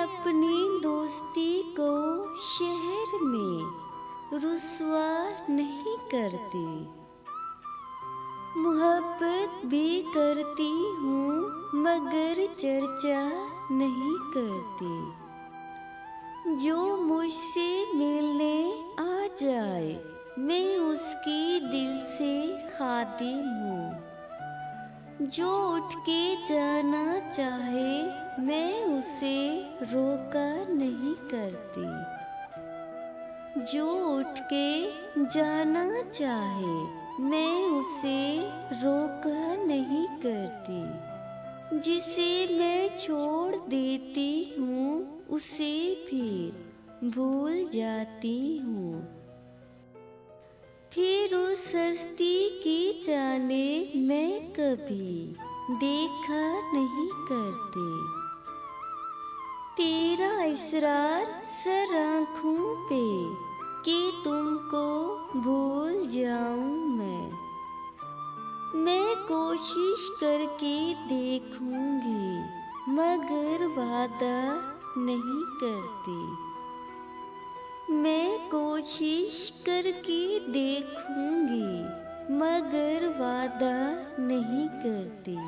अपनी दोस्ती को शहर में रुसवा नहीं करती। मोहब्बत भी करती हूँ मगर चर्चा नहीं करती। जो मुझसे मिलने आ जाए मैं उसकी दिल से खातिम हूँ। जो उठ के जाना चाहे मैं उसे रोका नहीं करती। जो उठ के जाना चाहे मैं उसे रोका नहीं करती। जिसे मैं छोड़ देती हूँ उसे फिर भूल जाती हूँ। फिर उस हस्ती की जाने मैं कभी देखा नहीं करती। तेरा इसरार सर आँखों पे कि तुमको भूल जाऊं मैं कोशिश करके देखूंगी मगर वादा नहीं करती। मैं कोशिश करके देखूंगी मगर वादा नहीं करती।